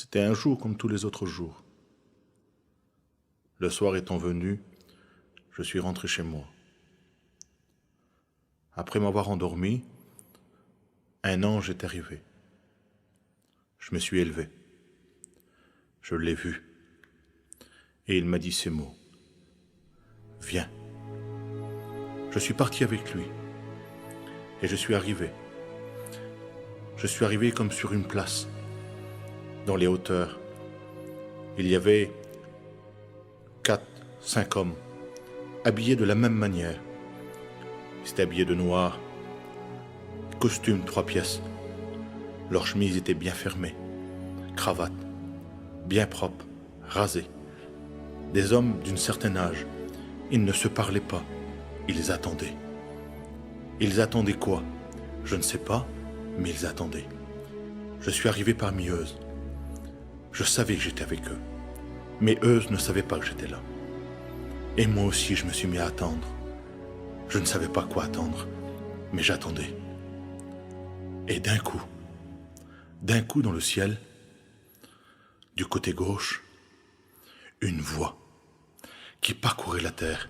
C'était un jour comme tous les autres jours. Le soir étant venu, je suis rentré chez moi. Après m'avoir endormi, un ange est arrivé. Je me suis élevé. Je l'ai vu. Et il m'a dit ces mots. Viens. Je suis parti avec lui. Et je suis arrivé. Je suis arrivé comme sur une place, dans les hauteurs. Il y avait 4, 5 hommes, habillés de la même manière. Ils étaient habillés de noir, costume 3 pièces. Leur chemise était bien fermée, cravate, bien propre, rasée. Des hommes d'un certain âge. Ils ne se parlaient pas, ils attendaient. Ils attendaient quoi? Je ne sais pas, mais ils attendaient. Je suis arrivé parmi eux. Je savais que j'étais avec eux, mais eux ne savaient pas que j'étais là. Et moi aussi, je me suis mis à attendre. Je ne savais pas quoi attendre, mais j'attendais. Et d'un coup dans le ciel, du côté gauche, une voix qui parcourait la terre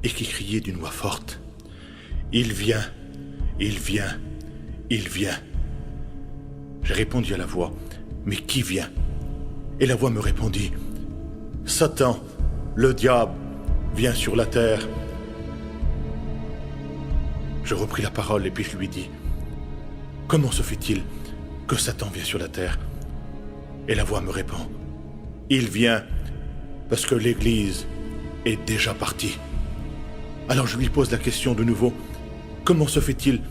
et qui criait d'une voix forte. Il vient, il vient, il vient. J'ai répondu à la voix, mais qui vient? Et la voix me répondit, Satan, le diable, vient sur la terre. Je repris la parole et puis je lui dis, comment se fait-il que Satan vient sur la terre? Et la voix me répond, il vient parce que l'Église est déjà partie. Alors je lui pose la question de nouveau, comment se fait-il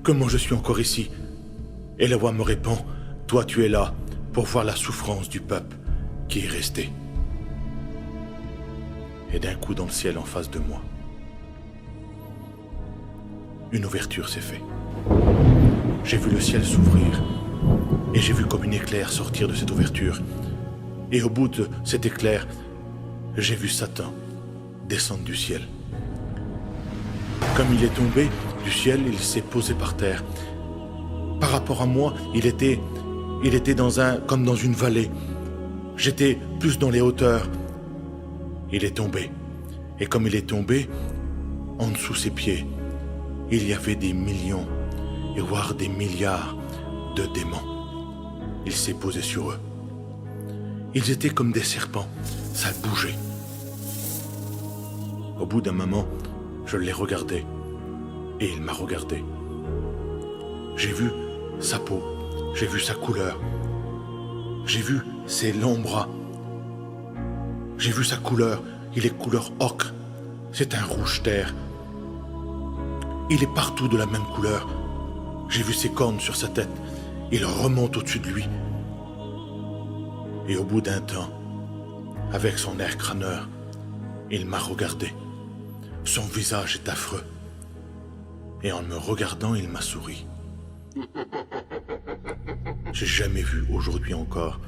que moi je suis encore ici? Et la voix me répond, toi tu es là pour voir la souffrance du peuple qui est resté. Et d'un coup dans le ciel en face de moi, une ouverture s'est faite. J'ai vu le ciel s'ouvrir et j'ai vu comme une éclair sortir de cette ouverture. Et au bout de cet éclair, j'ai vu Satan descendre du ciel. Comme il est tombé du ciel, il s'est posé par terre. Par rapport à moi, il était comme dans une vallée. J'étais plus dans les hauteurs. Il est tombé. Et comme il est tombé, en dessous ses pieds, il y avait des millions, et voire des milliards de démons. Il s'est posé sur eux. Ils étaient comme des serpents, ça bougeait. Au bout d'un moment, je l'ai regardé, et il m'a regardé. J'ai vu sa peau, j'ai vu sa couleur, j'ai vu ses longs bras, j'ai vu sa couleur, il est couleur ocre, c'est un rouge terre. Il est partout de la même couleur. J'ai vu ses cornes sur sa tête, il remonte au-dessus de lui. Et au bout d'un temps, avec son air crâneur, il m'a regardé. Son visage est affreux. Et en me regardant, il m'a souri. J'ai jamais vu aujourd'hui encore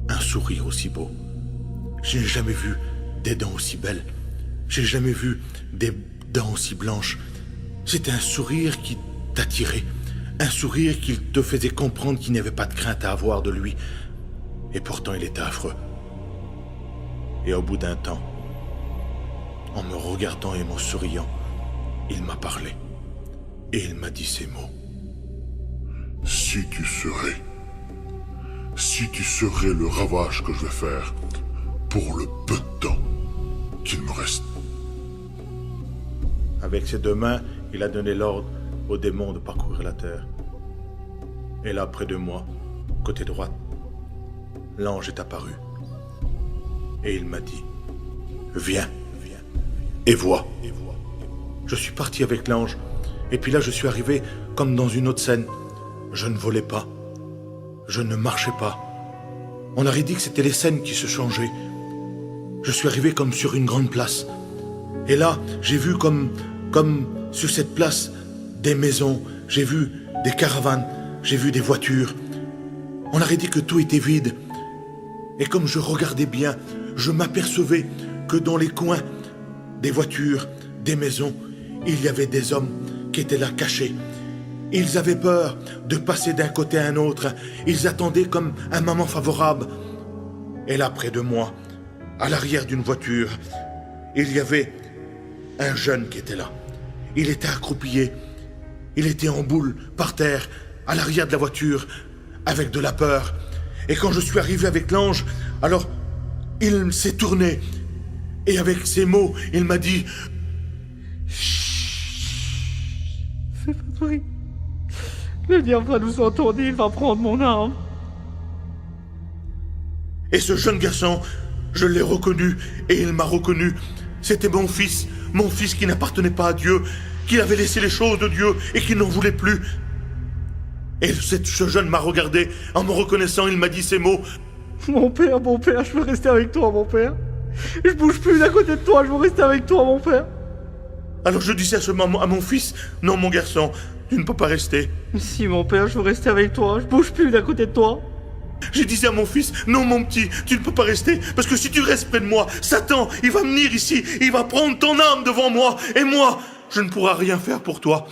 un sourire aussi beau. Je n'ai jamais vu des dents aussi belles. J'ai jamais vu des dents aussi blanches. C'était un sourire qui t'attirait. Un sourire qui te faisait comprendre qu'il n'y avait pas de crainte à avoir de lui. Et pourtant, il était affreux. Et au bout d'un temps, en me regardant et m'en souriant, il m'a parlé. Et il m'a dit ces mots. Si tu serais le ravage que je vais faire pour le peu de temps qu'il me reste. Avec ses 2 mains, il a donné l'ordre aux démons de parcourir la terre. Et là, près de moi, côté droite, l'ange est apparu. Et il m'a dit, viens, et vois. Je suis parti avec l'ange, et puis là je suis arrivé comme dans une autre scène. Je ne volais pas, je ne marchais pas. On aurait dit que c'était les scènes qui se changeaient. Je suis arrivé comme sur une grande place. Et là, j'ai vu comme sur cette place, des maisons, j'ai vu des caravanes, j'ai vu des voitures. On aurait dit que tout était vide. Et comme je regardais bien, je m'apercevais que dans les coins des voitures, des maisons, il y avait des hommes qui étaient là cachés. Ils avaient peur de passer d'un côté à un autre. Ils attendaient comme un moment favorable. Et là, près de moi, à l'arrière d'une voiture, il y avait un jeune qui était là. Il était accroupillé. Il était en boule, par terre, à l'arrière de la voiture, avec de la peur. Et quand je suis arrivé avec l'ange, alors, il s'est tourné. Et avec ces mots, il m'a dit... C'est pas vrai. Le diable va nous entendre, il va prendre mon âme. Et ce jeune garçon, je l'ai reconnu, et il m'a reconnu. C'était mon fils qui n'appartenait pas à Dieu, qui avait laissé les choses de Dieu et qui n'en voulait plus. Et ce jeune m'a regardé, en me reconnaissant, il m'a dit ces mots. Mon père, je veux rester avec toi, mon père. Je bouge plus d'à côté de toi, je veux rester avec toi, mon père. Alors je disais à mon fils, non mon garçon, tu ne peux pas rester. Si, mon père, je veux rester avec toi, je bouge plus d'à côté de toi. J'ai dit à mon fils, non mon petit, tu ne peux pas rester, parce que si tu restes près de moi, Satan, il va venir ici, il va prendre ton âme devant moi, et moi, je ne pourrai rien faire pour toi.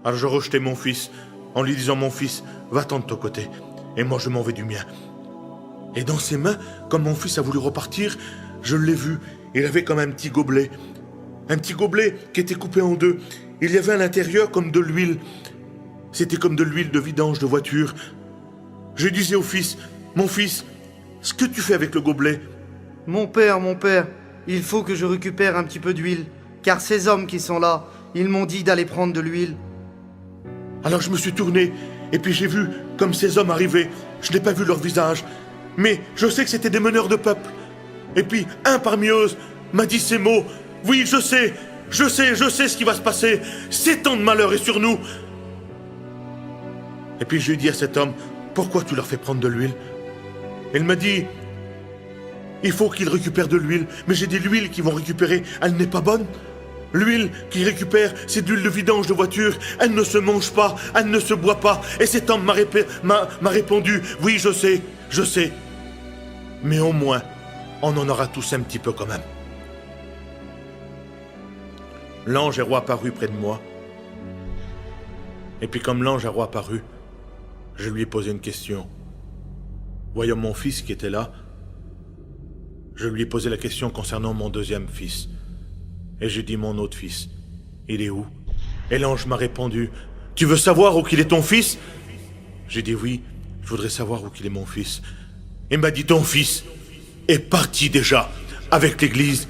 Alors je rejetai mon fils, en lui disant, mon fils, va-t'en de ton côté, et moi je m'en vais du mien. Et dans ses mains, comme mon fils a voulu repartir, je l'ai vu, il avait comme un petit gobelet qui était coupé en deux. Il y avait à l'intérieur comme de l'huile. C'était comme de l'huile de vidange de voiture. Je disais au fils, mon fils, ce que tu fais avec le gobelet? Mon père, il faut que je récupère un petit peu d'huile, car ces hommes qui sont là, ils m'ont dit d'aller prendre de l'huile. Alors je me suis tourné, et puis j'ai vu comme ces hommes arrivaient. Je n'ai pas vu leur visage, mais je sais que c'était des meneurs de peuple. Et puis un parmi eux m'a dit ces mots, oui, je sais ce qui va se passer. 7 ans de malheur est sur nous. Et puis je lui ai dit à cet homme, pourquoi tu leur fais prendre de l'huile? Il m'a dit, il faut qu'ils récupèrent de l'huile. Mais j'ai dit, l'huile qu'ils vont récupérer, elle n'est pas bonne. L'huile qu'ils récupèrent, c'est de l'huile de vidange de voiture. Elle ne se mange pas, elle ne se boit pas. Et cet homme m'a répondu, oui, je sais. Mais au moins, on en aura tous un petit peu quand même. L'ange est roi apparu près de moi. Et puis comme l'ange est roi apparu, je lui ai posé une question. Voyant mon fils qui était là, je lui ai posé la question concernant mon deuxième fils. Et j'ai dit, mon autre fils, il est où? Et l'ange m'a répondu, tu veux savoir où qu'il est ton fils? J'ai dit oui, je voudrais savoir où qu'il est mon fils. Il m'a dit, ton fils est parti déjà avec l'église.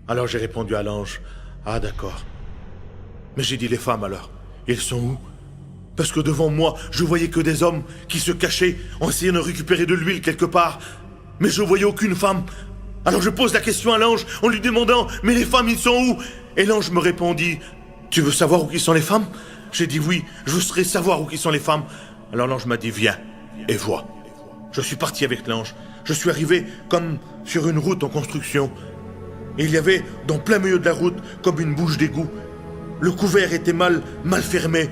Alors j'ai répondu à l'ange, ah d'accord. Mais j'ai dit, les femmes alors, ils sont où? Parce que devant moi, je voyais que des hommes qui se cachaient en essayant de récupérer de l'huile quelque part. Mais je voyais aucune femme. Alors je pose la question à l'ange en lui demandant, mais les femmes, ils sont où? Et l'ange me répondit, tu veux savoir où qui sont les femmes? J'ai dit oui, je voudrais savoir où qui sont les femmes. Alors l'ange m'a dit, viens et vois. Je suis parti avec l'ange. Je suis arrivé comme sur une route en construction. Et il y avait dans plein milieu de la route comme une bouche d'égout. Le couvert était mal fermé.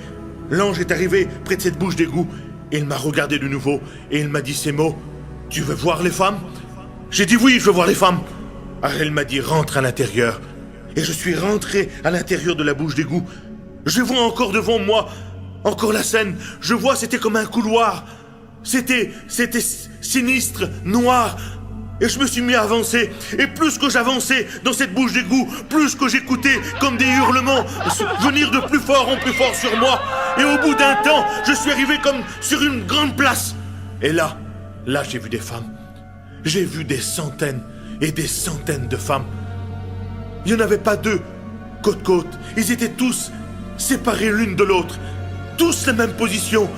L'ange est arrivé près de cette bouche d'égout. Et il m'a regardé de nouveau et il m'a dit ces mots, tu veux voir les femmes? J'ai dit oui, je veux voir les femmes. Alors elle m'a dit, rentre à l'intérieur. Et je suis rentré à l'intérieur de la bouche d'égout. Je vois encore devant moi, encore la scène. Je vois, c'était comme un couloir. C'était sinistre, noir. Et je me suis mis à avancer. Et plus que j'avançais dans cette bouche d'égout, plus que j'écoutais comme des hurlements venir de plus fort en plus fort sur moi. Et au bout d'un temps, je suis arrivé comme sur une grande place. Et là, j'ai vu des femmes. J'ai vu des centaines et des centaines de femmes. Il n'y en avait pas deux, côte-côte. Ils étaient tous séparés l'une de l'autre. Tous la même position.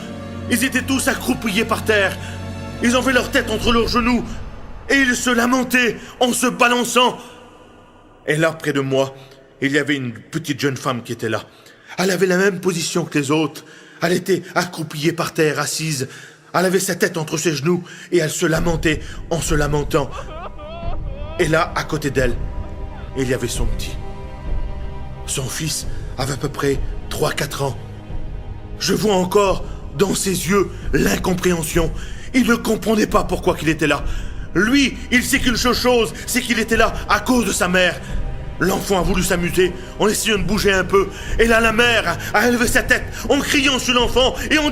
Ils étaient tous accroupillés par terre. Ils avaient leur tête entre leurs genoux. Et ils se lamentaient en se balançant. Et là, près de moi, il y avait une petite jeune femme qui était là. Elle avait la même position que les autres. Elle était accroupillée par terre, assise. Elle avait sa tête entre ses genoux et elle se lamentait en se lamentant. Et là, à côté d'elle, il y avait son petit. Son fils avait à peu près 3-4 ans. Je vois encore dans ses yeux l'incompréhension. Il ne comprenait pas pourquoi il était là. Lui, il sait qu'une chose, c'est qu'il était là à cause de sa mère. L'enfant a voulu s'amuser en essayant de bouger un peu. Et là, la mère a élevé sa tête en criant sur l'enfant et en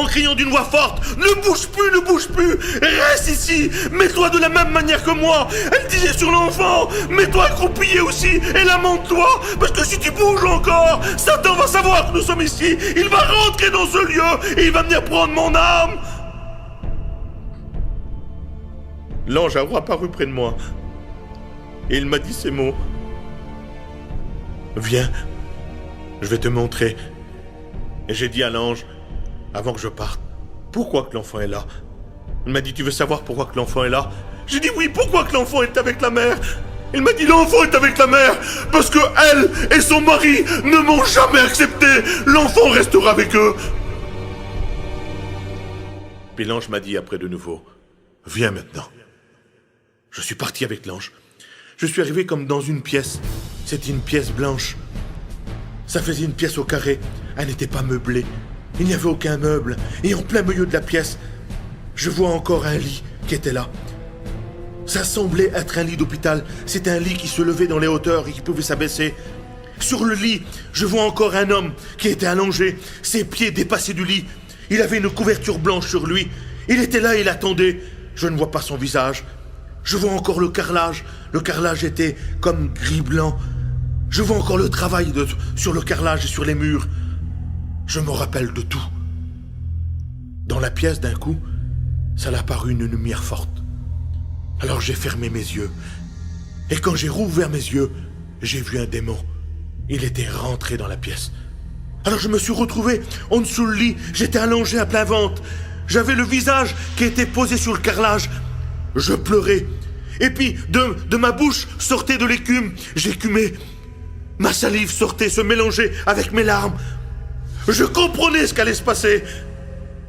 criant d'une voix forte, « Ne bouge plus, reste ici, mets-toi de la même manière que moi !» Elle disait sur l'enfant, « Mets-toi accroupillé aussi et lamente-toi, parce que si tu bouges encore, Satan va savoir que nous sommes ici, il va rentrer dans ce lieu et il va venir prendre mon âme !» L'ange a apparu près de moi et il m'a dit ces mots. « Viens, je vais te montrer. » Et j'ai dit à l'ange, avant que je parte, « Pourquoi que l'enfant est là ?» Il m'a dit, « Tu veux savoir pourquoi que l'enfant est là ?» J'ai dit, « Oui, pourquoi que l'enfant est avec la mère ?» Il m'a dit, « L'enfant est avec la mère, parce que elle et son mari ne m'ont jamais accepté. L'enfant restera avec eux. » Puis l'ange m'a dit après de nouveau, « Viens maintenant. » Je suis parti avec l'ange. Je suis arrivé comme dans une pièce. C'était une pièce blanche. Ça faisait une pièce au carré. Elle n'était pas meublée. Il n'y avait aucun meuble. Et en plein milieu de la pièce, je vois encore un lit qui était là. Ça semblait être un lit d'hôpital. C'était un lit qui se levait dans les hauteurs et qui pouvait s'abaisser. Sur le lit, je vois encore un homme qui était allongé, ses pieds dépassés du lit. Il avait une couverture blanche sur lui. Il était là, il attendait. Je ne vois pas son visage. Je vois encore le carrelage. Le carrelage était comme gris-blanc. Je vois encore le travail sur le carrelage et sur les murs. Je me rappelle de tout. Dans la pièce, d'un coup, ça a apparu une lumière forte. Alors j'ai fermé mes yeux. Et quand j'ai rouvert mes yeux, j'ai vu un démon. Il était rentré dans la pièce. Alors je me suis retrouvé en dessous le lit. J'étais allongé à plein ventre. J'avais le visage qui était posé sur le carrelage. Je pleurais. Et puis, de ma bouche sortait de l'écume. J'écumais. Ma salive sortait, se mélangeait avec mes larmes. Je comprenais ce qu'allait se passer.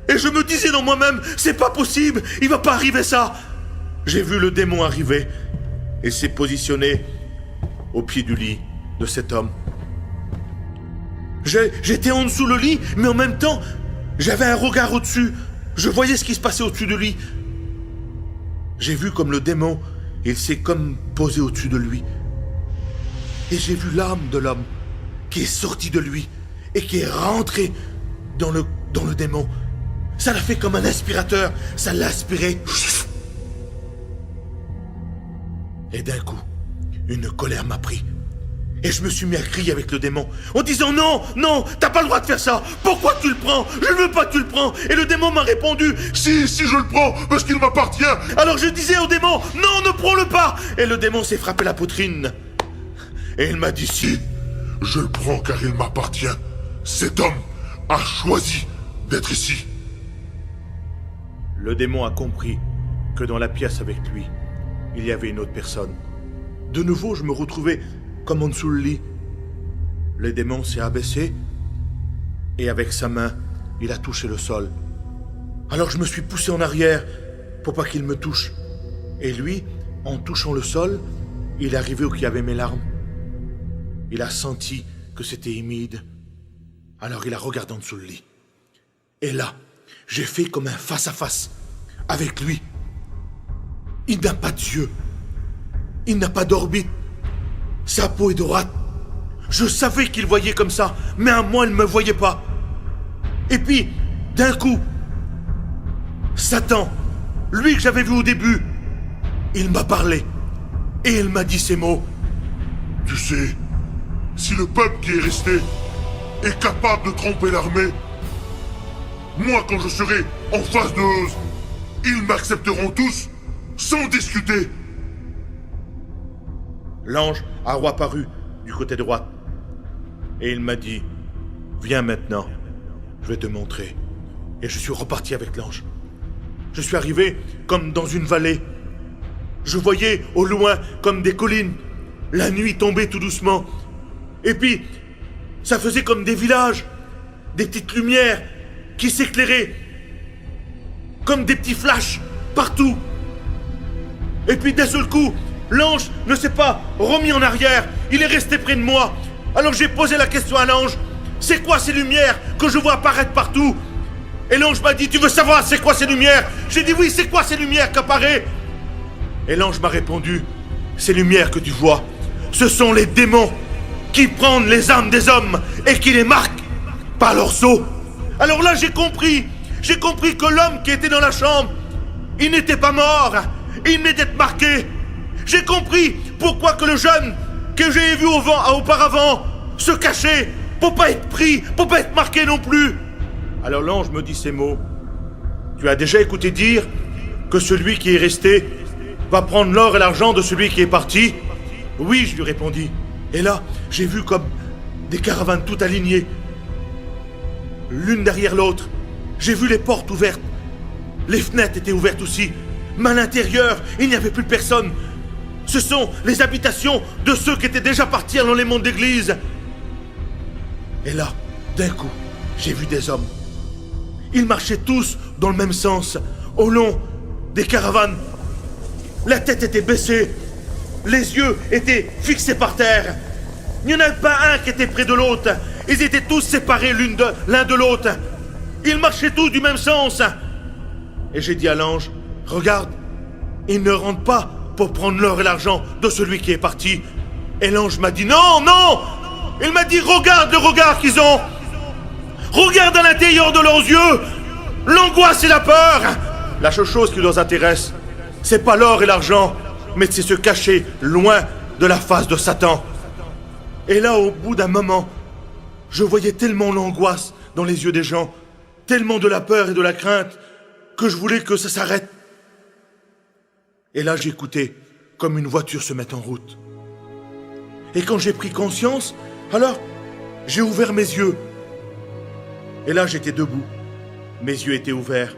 Et je me disais dans moi-même, c'est pas possible, il va pas arriver ça. J'ai vu le démon arriver et s'est positionné au pied du lit de cet homme. J'étais en dessous le lit, mais en même temps, j'avais un regard au-dessus. Je voyais ce qui se passait au-dessus de lui. J'ai vu comme le démon, il s'est comme posé au-dessus de lui. Et j'ai vu l'âme de l'homme qui est sortie de lui et qui est rentrée dans le démon. Ça l'a fait comme un aspirateur, ça l'a aspiré. Et d'un coup, une colère m'a pris. Et je me suis mis à crier avec le démon, en disant « Non, non, t'as pas le droit de faire ça. Pourquoi tu le prends? Je ne veux pas que tu le prends. » Et le démon m'a répondu « Si, je le prends, parce qu'il m'appartient. » Alors je disais au démon « Non, ne prends-le pas !» Et le démon s'est frappé la poitrine. Et il m'a dit « Si, Je le prends car il m'appartient. Cet homme a choisi d'être ici. » Le démon a compris que dans la pièce avec lui, il y avait une autre personne. De nouveau, je me retrouvais comme en dessous le lit. Le démon s'est abaissé et avec sa main, il a touché le sol. Alors je me suis poussé en arrière pour pas qu'il me touche. Et lui, en touchant le sol, il est arrivé où il y avait mes larmes. Il a senti que c'était humide. Alors il a regardé en dessous le lit. Et là, j'ai fait comme un face-à-face avec lui. Il n'a pas d'yeux. Il n'a pas d'orbite. Sa peau est droite. Je savais qu'il voyait comme ça, mais à moi, il ne me voyait pas. Et puis, d'un coup, Satan, lui que j'avais vu au début, il m'a parlé. Et il m'a dit ces mots. « Tu sais, si le peuple qui est resté est capable de tromper l'armée, moi, quand je serai en face d'eux, ils m'accepteront tous, sans discuter. » L'ange a reapparu du côté droit. Et il m'a dit, « Viens maintenant, je vais te montrer. » Et je suis reparti avec l'ange. Je suis arrivé comme dans une vallée. Je voyais au loin comme des collines. La nuit tombait tout doucement. Et puis, ça faisait comme des villages, des petites lumières qui s'éclairaient, comme des petits flashs partout. Et puis d'un seul coup, l'ange ne s'est pas remis en arrière, il est resté près de moi. Alors j'ai posé la question à l'ange, c'est quoi ces lumières que je vois apparaître partout? Et l'ange m'a dit, tu veux savoir c'est quoi ces lumières? J'ai dit oui, c'est quoi ces lumières qui apparaissent? Et l'ange m'a répondu, ces lumières que tu vois, ce sont les démons qui prennent les âmes des hommes et qui les marquent par leurs os. Alors là, j'ai compris que l'homme qui était dans la chambre, il n'était pas mort, il n'était marqué. J'ai compris pourquoi que le jeune que j'ai vu auparavant se cachait pour pas être pris, pour pas être marqué non plus. Alors l'ange me dit ces mots. Tu as déjà écouté dire que celui qui est resté va prendre l'or et l'argent de celui qui est parti? Oui, je lui répondis. Et là, j'ai vu comme des caravanes toutes alignées, l'une derrière l'autre. J'ai vu les portes ouvertes. Les fenêtres étaient ouvertes aussi. Mais à l'intérieur, il n'y avait plus personne. Ce sont les habitations de ceux qui étaient déjà partis dans les mondes d'église. Et là, d'un coup, j'ai vu des hommes. Ils marchaient tous dans le même sens, au long des caravanes. La tête était baissée, les yeux étaient fixés par terre. Il n'y en avait pas un qui était près de l'autre. Ils étaient tous séparés l'un de l'autre. Ils marchaient tous du même sens. Et j'ai dit à l'ange, regarde, ils ne rentrent pas pour prendre l'or et l'argent de celui qui est parti. Et l'ange m'a dit, non, non. Il m'a dit, regarde le regard qu'ils ont. Regarde à l'intérieur de leurs yeux l'angoisse et la peur. La seule chose qui nous intéresse, c'est pas l'or et l'argent, mais c'est se cacher loin de la face de Satan. Et là, au bout d'un moment, je voyais tellement l'angoisse dans les yeux des gens, tellement de la peur et de la crainte, que je voulais que ça s'arrête. Et là, j'écoutais comme une voiture se met en route. Et quand j'ai pris conscience, alors, j'ai ouvert mes yeux. Et là, j'étais debout. Mes yeux étaient ouverts.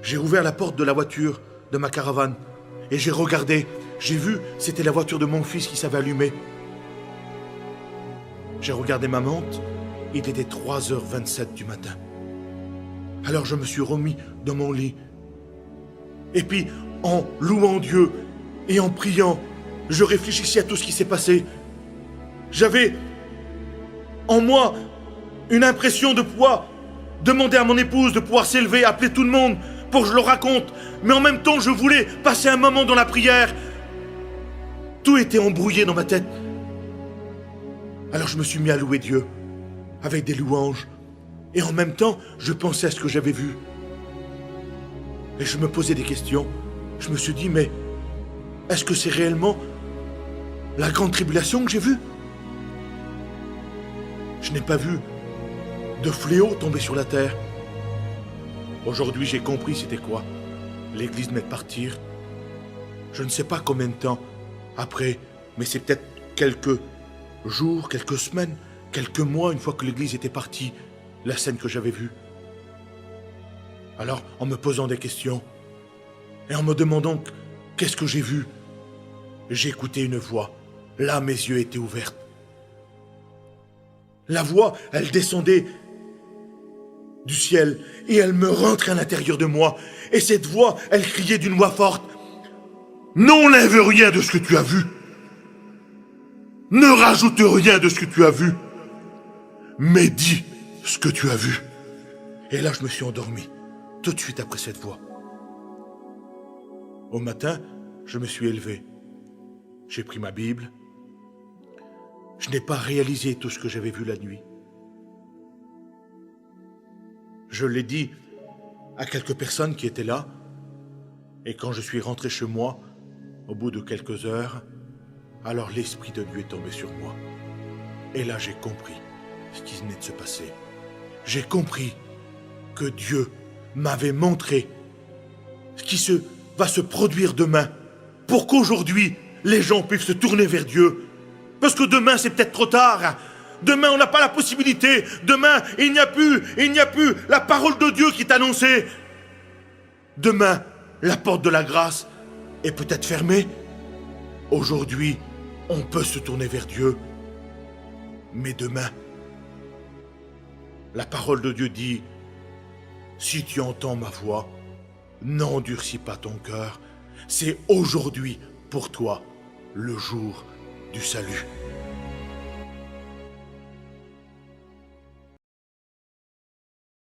J'ai ouvert la porte de la voiture, de ma caravane, et j'ai regardé. J'ai vu, c'était la voiture de mon fils qui s'avait allumée. J'ai regardé ma montre, il était 3h27 du matin. Alors je me suis remis dans mon lit. Et puis, en louant Dieu et en priant, je réfléchissais à tout ce qui s'est passé. J'avais en moi une impression de pouvoir demander à mon épouse de pouvoir s'élever, appeler tout le monde pour que je le raconte. Mais en même temps, je voulais passer un moment dans la prière. Tout était embrouillé dans ma tête. Alors je me suis mis à louer Dieu avec des louanges. Et en même temps, je pensais à ce que j'avais vu. Et je me posais des questions. Je me suis dit, mais est-ce que c'est réellement la grande tribulation que j'ai vue? Je n'ai pas vu de fléau tomber sur la terre. Aujourd'hui, j'ai compris c'était quoi. L'Église venait de partir. Je ne sais pas combien de temps après, mais c'est peut-être quelques jours, quelques semaines, quelques mois, une fois que l'Église était partie, la scène que j'avais vue. Alors, en me posant des questions, et en me demandant qu'est-ce que j'ai vu, j'ai écouté une voix. Là, mes yeux étaient ouverts. La voix, elle descendait du ciel et elle me rentrait à l'intérieur de moi. Et cette voix, elle criait d'une voix forte. N'enlève rien de ce que tu as vu. Ne rajoute rien de ce que tu as vu. Mais dis ce que tu as vu. Et là, je me suis endormi, tout de suite après cette voix. Au matin, je me suis élevé. J'ai pris ma Bible. Je n'ai pas réalisé tout ce que j'avais vu la nuit. Je l'ai dit à quelques personnes qui étaient là. Et quand je suis rentré chez moi, au bout de quelques heures, alors l'Esprit de Dieu est tombé sur moi. Et là, j'ai compris ce qui venait de se passer. J'ai compris que Dieu m'avait montré ce qui va se produire demain pour qu'aujourd'hui, les gens puissent se tourner vers Dieu. Parce que demain, c'est peut-être trop tard. Demain, on n'a pas la possibilité. Demain, il n'y a plus la parole de Dieu qui est annoncée. Demain, la porte de la grâce est peut-être fermée. Aujourd'hui, on peut se tourner vers Dieu. Mais demain, la parole de Dieu dit, si tu entends ma voix, n'endurcis pas ton cœur. C'est aujourd'hui pour toi le jour du salut.